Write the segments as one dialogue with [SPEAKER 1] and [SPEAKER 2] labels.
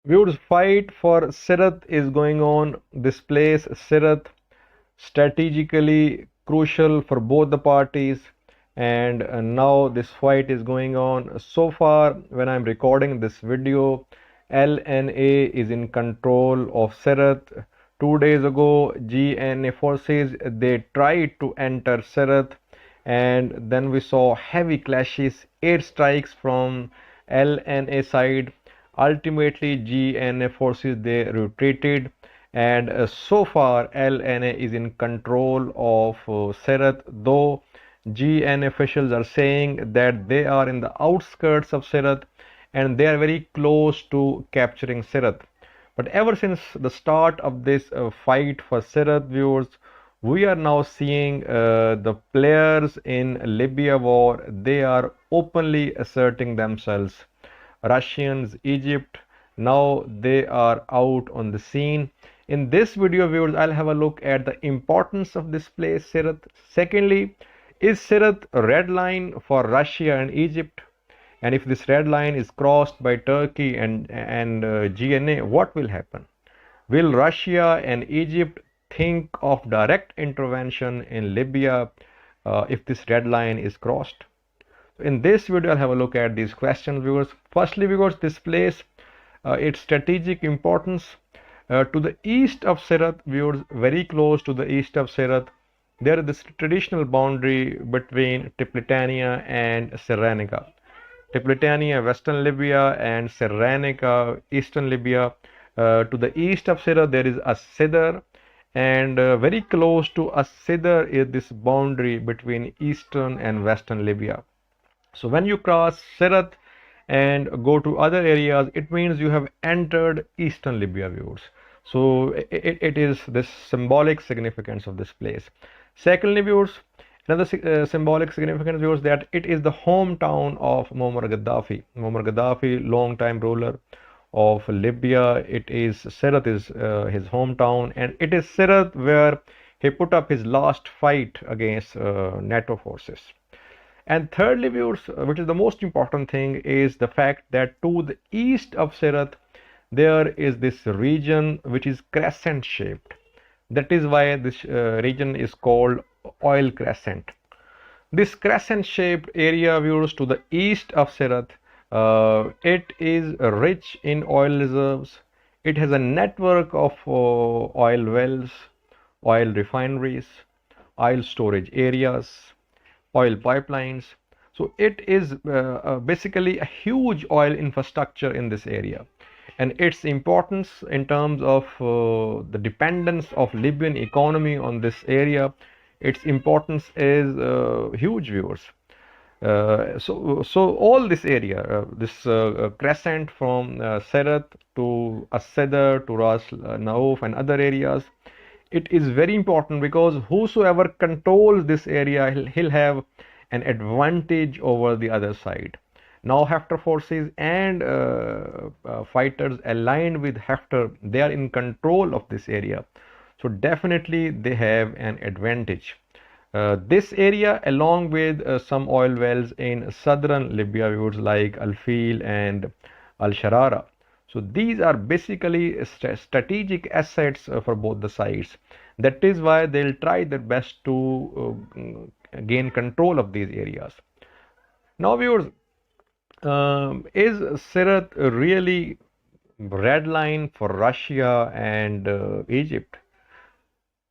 [SPEAKER 1] Viewers, fight for Sirte is going on. This place, Sirte, strategically crucial for both the parties, and now this fight is going on. So far, when I'm recording this video, LNA is in control of Sirte. 2 days ago, GNA forces they tried to enter Sirte, and then we saw heavy clashes, airstrikes from LNA side. Ultimately, GNA forces they retreated, and so far LNA is in control of Sirte, though GNA officials are saying that they are in the outskirts of Sirte and they are very close to capturing Sirte. But ever since the start of this fight for Sirte, viewers, we are now seeing the players in Libya war, they are openly asserting themselves. Russians, Egypt, now they are out on the scene. In this video, viewers, I'll have a look at the importance of this place, Sirte. Secondly, is Sirte a red line for Russia and Egypt? And if this red line is crossed by Turkey and GNA, what will happen? Will Russia and Egypt think of direct intervention in Libya if this red line is crossed? In this video, I'll have a look at these questions, viewers. Firstly, viewers, this place, its strategic importance to the east of Sirte, viewers, very close to the east of Sirte, there is this traditional boundary between Tripolitania and Cyrenaica. Tripolitania, western Libya, and Cyrenaica, eastern Libya. To the east of Sirte, there is As-Sidr, and very close to As-Sidr is this boundary between eastern and western Libya. So when you cross Sirte and go to other areas, it means you have entered eastern Libya, viewers. So it is this symbolic significance of this place. Secondly, viewers, another symbolic significance, viewers, that it is the hometown of Muammar Gaddafi. Muammar Gaddafi, long-time ruler of Libya. It is Sirte is his hometown, and it is Sirte where he put up his last fight against NATO forces. And thirdly, viewers, which is the most important thing, is the fact that to the east of Sirte, there is this region which is crescent shaped. That is why this region is called oil crescent. This crescent shaped area, viewers, to the east of Sirte, it is rich in oil reserves. It has a network of oil wells, oil refineries, oil storage areas, oil pipelines. So it is basically a huge oil infrastructure in this area, and its importance in terms of the dependence of Libyan economy on this area, its importance is huge, viewers. So all this area, this crescent from Sirte to As-Sidr to Ras Nauf and other areas, it is very important because whosoever controls this area, he'll have an advantage over the other side. Now Haftar forces and fighters aligned with Haftar, they are in control of this area. So definitely they have an advantage. This area, along with some oil wells in southern Libya, viewers, like Al-Fil and Al-Sharara. So these are basically strategic assets for both the sides. That is why they'll try their best to gain control of these areas. Now, viewers, is Sirte really red line for Russia and Egypt?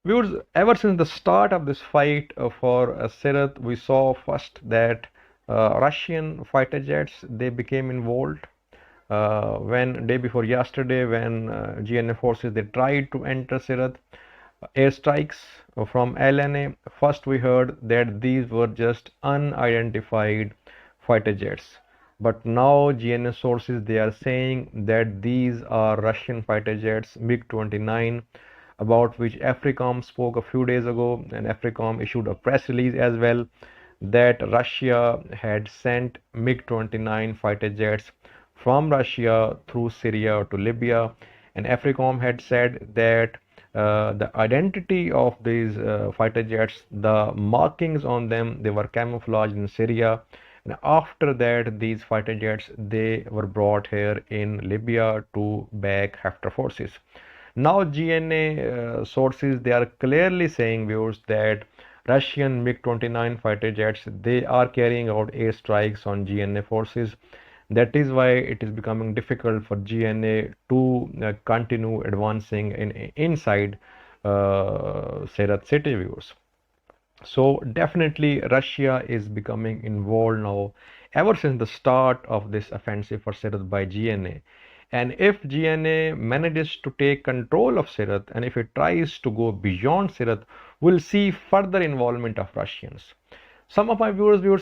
[SPEAKER 1] Viewers, ever since the start of this fight for Sirte, we saw first that Russian fighter jets, they became involved. When day before yesterday, when GNA forces they tried to enter Sirte, airstrikes from LNA, first we heard that these were just unidentified fighter jets. But now GNA sources, they are saying that these are Russian fighter jets, MiG-29, about which AFRICOM spoke a few days ago, and AFRICOM issued a press release as well that Russia had sent MiG-29 fighter jets from Russia through Syria to Libya, and AFRICOM had said that the identity of these fighter jets, the markings on them, they were camouflaged in Syria, And after that, these fighter jets, they were brought here in Libya to back Haftar forces. Now GNA sources, they are clearly saying, viewers, that Russian MiG-29 fighter jets, they are carrying out airstrikes on GNA forces. That is why it is becoming difficult for GNA to continue advancing inside Sirte city, viewers. So definitely Russia is becoming involved now ever since the start of this offensive for Sirte by GNA. And if GNA manages to take control of Sirte, and if it tries to go beyond Sirte, we'll see further involvement of Russians. Some of my viewers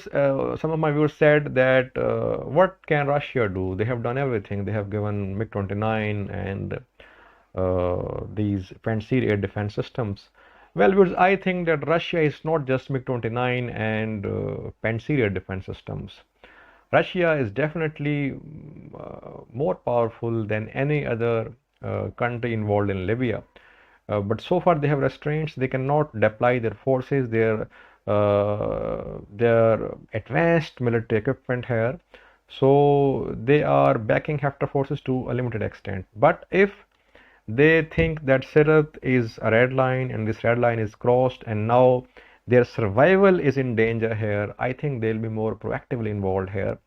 [SPEAKER 1] said that what can Russia do? They have done everything. They have given MiG-29 and these fancy air defense systems. Well, viewers, I think that Russia is not just MiG-29 and fancy air defense systems. Russia is definitely more powerful than any other country involved in Libya. But so far they have restraints. They cannot deploy their forces, their advanced military equipment here. So they are backing Haftar forces to a limited extent. But if they think that Sirte is a red line and this red line is crossed and now their survival is in danger here, I think they'll be more proactively involved here.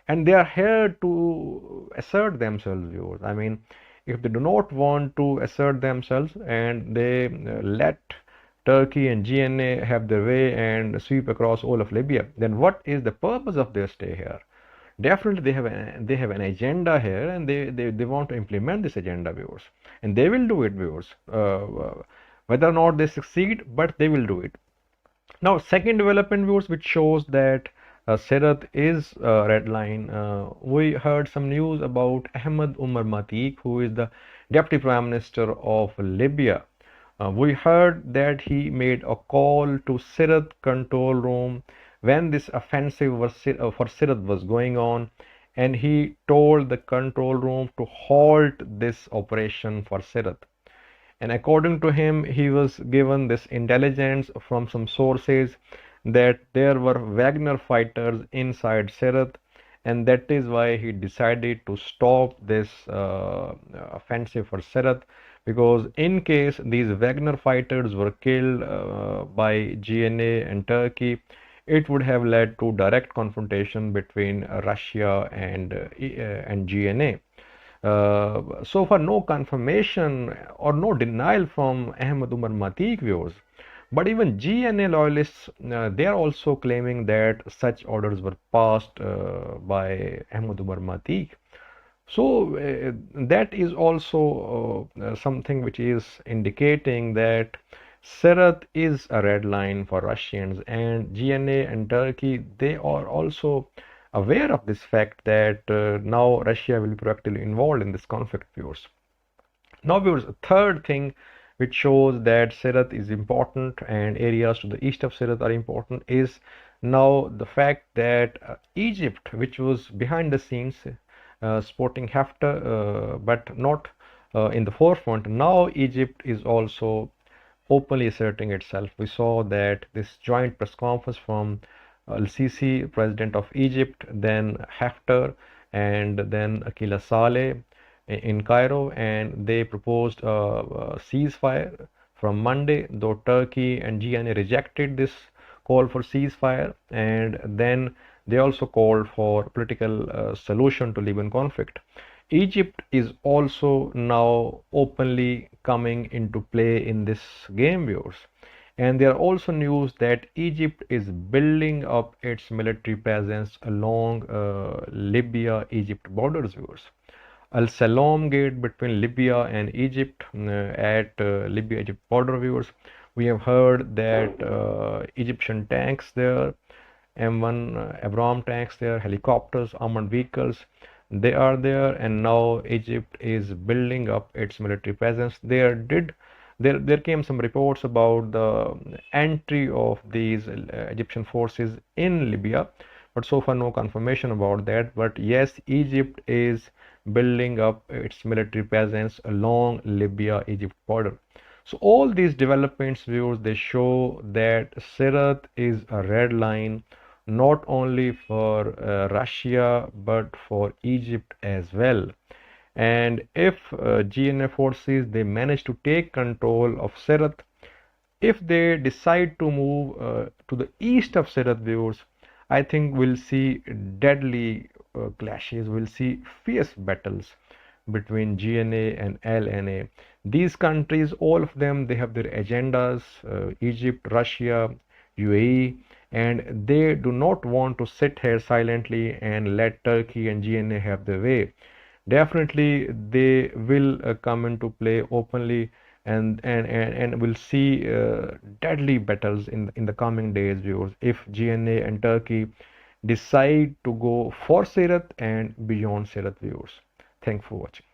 [SPEAKER 1] And they are here to assert themselves, viewers. I mean, if they do not want to assert themselves and they let Turkey and GNA have their way and sweep across all of Libya, then what is the purpose of their stay here? Definitely they have an agenda here, and they want to implement this agenda, viewers, and they will do it, viewers, whether or not they succeed, but they will do it. Now, second development, viewers, which shows that Sirte is a red line. We heard some news about Ahmed Umar Matik, who is the Deputy Prime Minister of Libya. We heard that he made a call to Sirte control room when this offensive for Sirte was going on, and he told the control room to halt this operation for Sirte. And according to him, he was given this intelligence from some sources that there were Wagner fighters inside Sirte, and that is why he decided to stop this offensive for Sirte, because in case these Wagner fighters were killed by GNA and Turkey, it would have led to direct confrontation between Russia and GNA. So far, no confirmation or no denial from Ahmed Umar Matik, viewers. But even GNA loyalists, they are also claiming that such orders were passed by Ahmed Umar Matik. So that is also something which is indicating that Sirte is a red line for Russians, and GNA and Turkey, they are also aware of this fact that now Russia will be proactively involved in this conflict, viewers. Now, viewers, a third thing which shows that Sirte is important and areas to the east of Sirte are important is now the fact that Egypt, which was behind the scenes supporting Haftar, but not in the forefront, now Egypt is also openly asserting itself. We saw that this joint press conference from Al-Sisi, president of Egypt, then Haftar, and then Akila Saleh in Cairo, and they proposed a ceasefire from Monday, though Turkey and GNA rejected this call for ceasefire, and then they also called for political solution to Libyan conflict. Egypt is also now openly coming into play in this game, viewers. And there are also news that Egypt is building up its military presence along Libya-Egypt borders, viewers. Al-Salam Gate between Libya and Egypt at Libya-Egypt border, viewers. We have heard that Egyptian tanks there, M1 Abraham tanks there, helicopters, armored vehicles, they are there, and now Egypt is building up its military presence. There came some reports about the entry of these Egyptian forces in Libya, but so far no confirmation about that. But yes, Egypt is building up its military presence along Libya-Egypt border. So all these developments, viewers, they show that Sirte is a red line not only for Russia but for Egypt as well. And if GNA forces they manage to take control of Sirte, if they decide to move to the east of Sirte, viewers, I think we'll see deadly clashes, we'll see fierce battles between GNA and LNA. These countries, all of them, they have their agendas, Egypt, Russia, UAE, and they do not want to sit here silently and let Turkey and GNA have their way. Definitely they will come into play openly, and we'll see deadly battles in the coming days, viewers, if GNA and Turkey decide to go for Sirte and beyond Sirte, viewers. Thanks for watching.